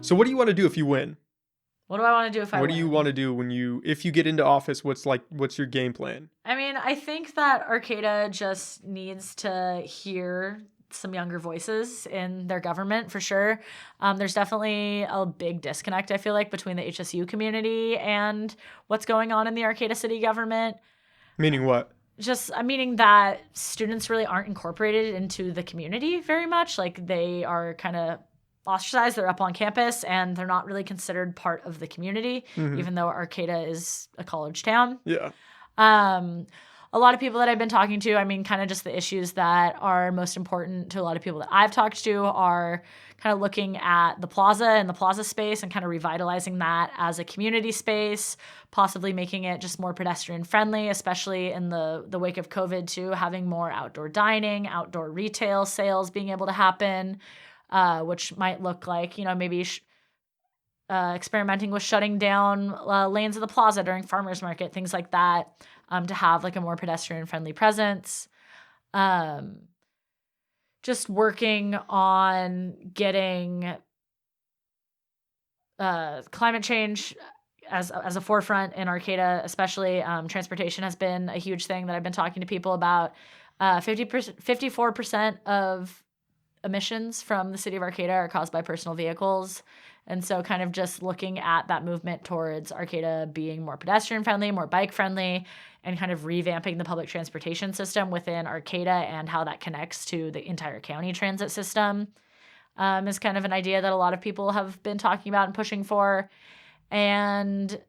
So what do you want to do if you win? What do I want to do if I What do you want win? to do if you get into office? What's your game plan? I mean, I think that Arcata just needs to hear some younger voices in their government for sure. There's definitely a big disconnect, I feel like, between the HSU community and what's going on in the Arcata city government. Meaning what? Just meaning that students really aren't incorporated into the community very much. Like they are kind of ostracized. They're up on campus and they're not really considered part of the community, Mm-hmm. even though Arcata is a college town. Yeah. Um, a lot of people that I've been talking to, I mean, kind of just the issues that are most important to a lot of people that I've talked to are kind of looking at the plaza and the plaza space and kind of revitalizing that as a community space, possibly making it just more pedestrian friendly, especially in the wake of COVID too, having more outdoor dining, outdoor retail sales being able to happen, which might look like, maybe experimenting with shutting down lanes of the plaza during farmers market, things like that, to have like a more pedestrian friendly presence. Um, just working on getting climate change as a forefront in Arcata, especially. Transportation has been a huge thing that I've been talking to people about. 54% of emissions from the city of Arcata are caused by personal vehicles. And so kind of just looking at that movement towards Arcata being more pedestrian friendly, more bike friendly, and kind of revamping the public transportation system within Arcata and how that connects to the entire county transit system, is kind of an idea that a lot of people have been talking about and pushing for. And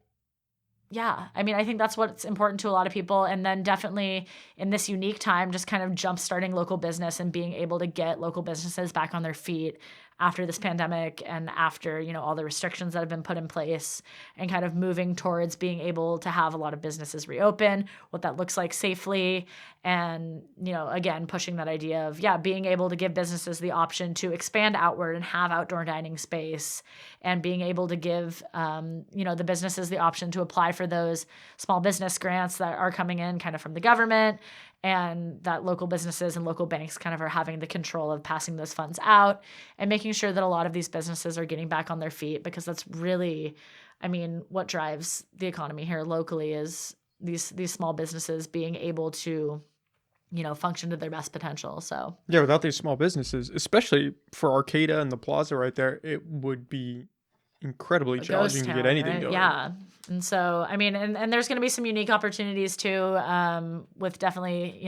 yeah, I mean, I think that's what's important to a lot of people. And then definitely in this unique time, just kind of jump starting local business and being able to get local businesses back on their feet after this pandemic and after, all the restrictions that have been put in place, and kind of moving towards being able to have a lot of businesses reopen, what that looks like safely. And, again, pushing that idea of, being able to give businesses the option to expand outward and have outdoor dining space, and being able to give, the businesses the option to apply for those small business grants that are coming in kind of from the government, and that local businesses and local banks kind of are having the control of passing those funds out and making sure that a lot of these businesses are getting back on their feet, because that's really, I mean, what drives the economy here locally is these small businesses being able to, function to their best potential. So Yeah, without these small businesses, especially for Arcata and the plaza right there, it would be incredibly a ghost challenging to get town, anything right? going. Yeah. And so, I mean, and there's going to be some unique opportunities too, with definitely,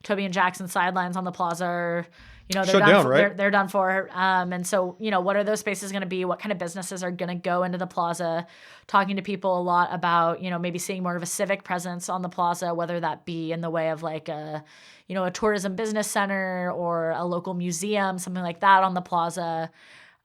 Toby and Jackson sidelines on the plaza are, they're Shut done down, for, right? they're done for. And so, what are those spaces going to be? What kind of businesses are going to go into the plaza? Talking to people a lot about, maybe seeing more of a civic presence on the plaza, whether that be in the way of like a tourism business center or a local museum, something like that on the plaza.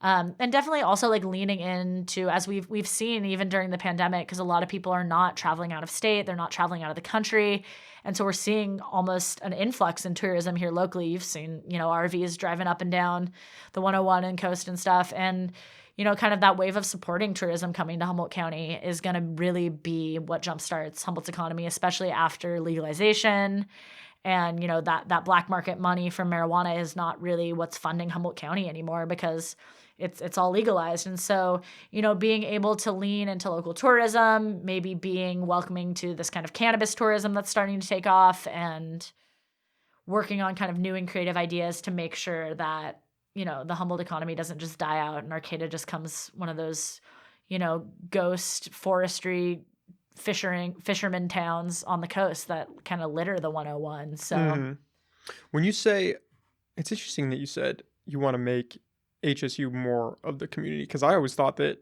And definitely also like leaning into, as we've seen even during the pandemic, because a lot of people are not traveling out of state, they're not traveling out of the country, and so we're seeing almost an influx in tourism here locally. You've seen RVs driving up and down the 101 and coast and stuff, and kind of that wave of supporting tourism coming to Humboldt County is going to really be what jumpstarts Humboldt's economy, especially after legalization. And that black market money from marijuana is not really what's funding Humboldt County anymore, because it's all legalized. And so, being able to lean into local tourism, maybe being welcoming to this kind of cannabis tourism that's starting to take off, and working on kind of new and creative ideas to make sure that, the Humboldt economy doesn't just die out and Arcata just comes one of those, ghost forestry fisherman towns on the coast that kind of litter the 101. So Hmm. When you say, it's interesting that you said you want to make HSU more of the community, because I always thought that,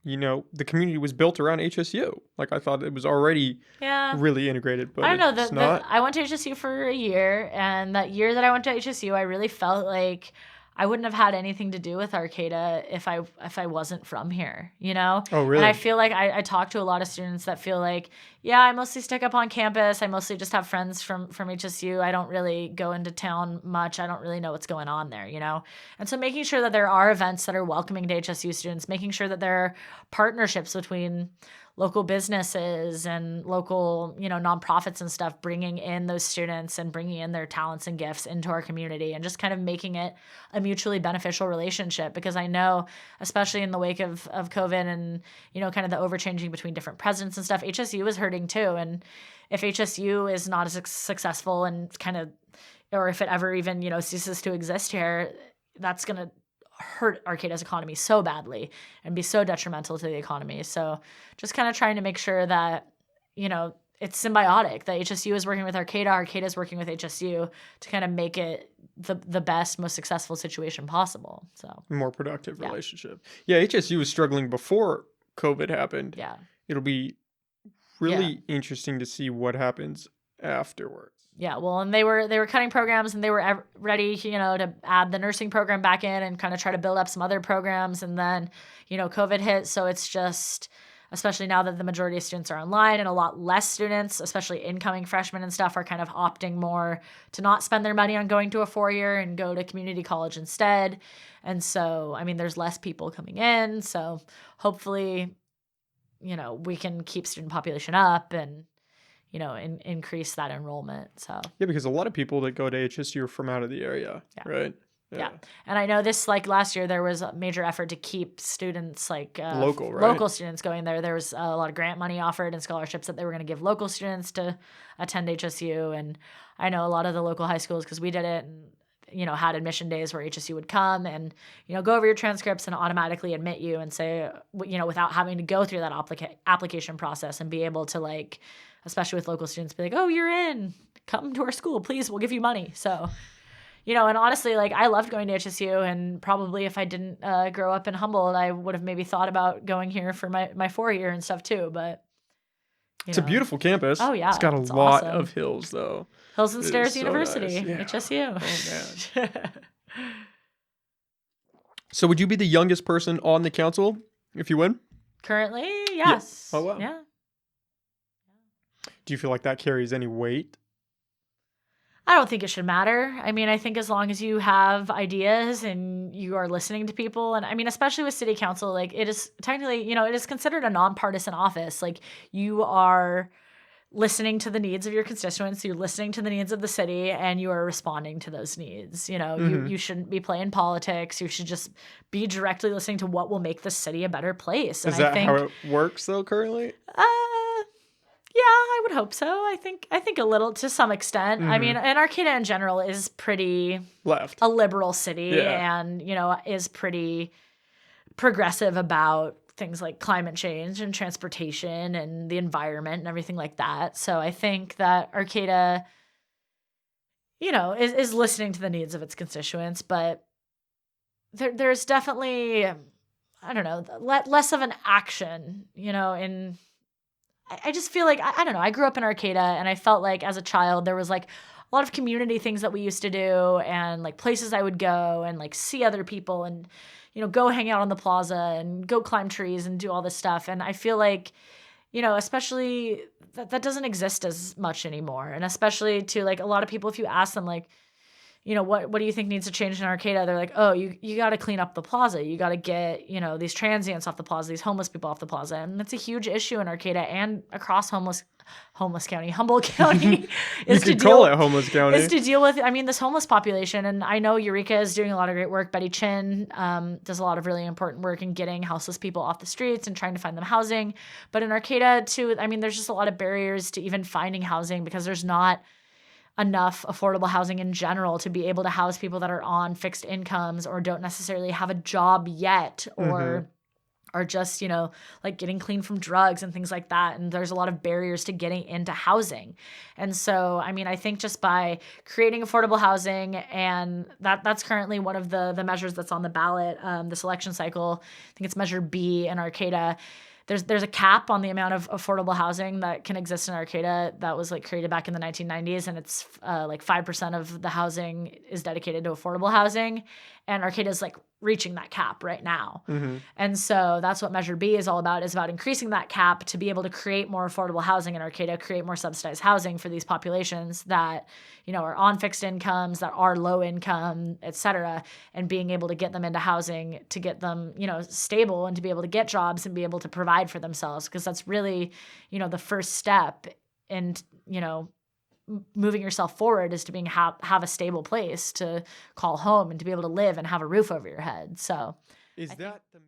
the community was built around HSU. Like I thought it was already yeah, really integrated, I but don't know. it's not. I went to HSU for a year, and that year that I went to HSU, I really felt like I wouldn't have had anything to do with Arcata if I wasn't from here, Oh, And I really? feel like I talk to a lot of students that feel like, yeah, I mostly stick up on campus. I mostly just have friends from HSU. I don't really go into town much. I don't really know what's going on there, And so making sure that there are events that are welcoming to HSU students, making sure that there are partnerships between local businesses and local, nonprofits and stuff, bringing in those students and bringing in their talents and gifts into our community and just kind of making it a mutually beneficial relationship. Because I know, especially in the wake of COVID and, kind of the overchanging between different presidents and stuff, HSU is hurting too. And if HSU is not as successful and kind of, or if it ever even, ceases to exist here, that's going to hurt Arcata's economy so badly and be so detrimental to the economy. So just kind of trying to make sure that, it's symbiotic, that HSU is working with Arcata, Arcata is working with HSU to kind of make it the best, most successful situation possible. So more productive relationship. Yeah, HSU was struggling before COVID happened. Yeah. It'll be really interesting to see what happens afterwards. Yeah, well, and they were cutting programs, and they were ready, to add the nursing program back in and kind of try to build up some other programs. And then, COVID hit. So it's just, especially now that the majority of students are online and a lot less students, especially incoming freshmen and stuff, are kind of opting more to not spend their money on going to a 4-year and go to community college instead. And so, there's less people coming in. So hopefully, we can keep student population up and, increase that enrollment. So yeah, because a lot of people that go to HSU are from out of the area, right? Yeah. And I know this, last year, there was a major effort to keep students, local, right? Local students going there. There was a lot of grant money offered and scholarships that they were going to give local students to attend HSU. And I know a lot of the local high schools, because we did it, and had admission days where HSU would come and, go over your transcripts and automatically admit you and say, without having to go through that application process, and be able to, especially with local students, be like, oh, you're in, come to our school, please, we'll give you money. So, and honestly, I loved going to HSU, and probably if I didn't grow up in Humboldt, I would have maybe thought about going here for my 4-year and stuff too. But it's a beautiful campus. Oh yeah, it's got a lot of hills though. Hills and Stairs University, so nice. HSU. Oh man. So would you be the youngest person on the council if you win? Currently, yes. Yeah. Oh wow. Yeah. Do you feel like that carries any weight? I don't think it should matter. I think as long as you have ideas and you are listening to people, and especially with city council, it is technically, it is considered a nonpartisan office. You are listening to the needs of your constituents, you're listening to the needs of the city, and you are responding to those needs. You shouldn't be playing politics. You should just be directly listening to what will make the city a better place. Is that how it works though currently? Yeah, I would hope so. I think a little, to some extent. And Arcata in general is pretty left, a liberal city, and is pretty progressive about things like climate change and transportation and the environment and everything like that. So I think that Arcata, is listening to the needs of its constituents, but there's definitely, I don't know, less of an action, in. I just feel like, I don't know, I grew up in Arcata, and I felt like as a child there was a lot of community things that we used to do, and places I would go and see other people, and go hang out on the plaza and go climb trees and do all this stuff. And I feel like, especially that doesn't exist as much anymore. And especially to a lot of people, if you ask them what do you think needs to change in Arcata? They're like, oh, you got to clean up the plaza. You got to get, these transients off the plaza, these homeless people off the plaza. And it's a huge issue in Arcata and across Humboldt County is to deal with, this homeless population. And I know Eureka is doing a lot of great work. Betty Chin does a lot of really important work in getting houseless people off the streets and trying to find them housing. But in Arcata too, there's just a lot of barriers to even finding housing, because there's not enough affordable housing in general to be able to house people that are on fixed incomes or don't necessarily have a job yet, or are just, getting clean from drugs and things like that. And there's a lot of barriers to getting into housing. And so, I think just by creating affordable housing, and that's currently one of the measures that's on the ballot this election cycle. I think it's Measure B in Arcata. There's a cap on the amount of affordable housing that can exist in Arcata that was created back in the 1990s, and it's 5% of the housing is dedicated to affordable housing. And Arcata's like reaching that cap right now. Mm-hmm. And so that's what Measure B is all about, is about increasing that cap to be able to create more affordable housing in Arcata, create more subsidized housing for these populations that, you know, are on fixed incomes, that are low income, et cetera, and being able to get them into housing to get them, you know, stable and to be able to get jobs and be able to provide for themselves. Because that's really, you know, the first step in, you know, moving yourself forward is to have a stable place to call home and to be able to live and have a roof over your head. So Is I think that the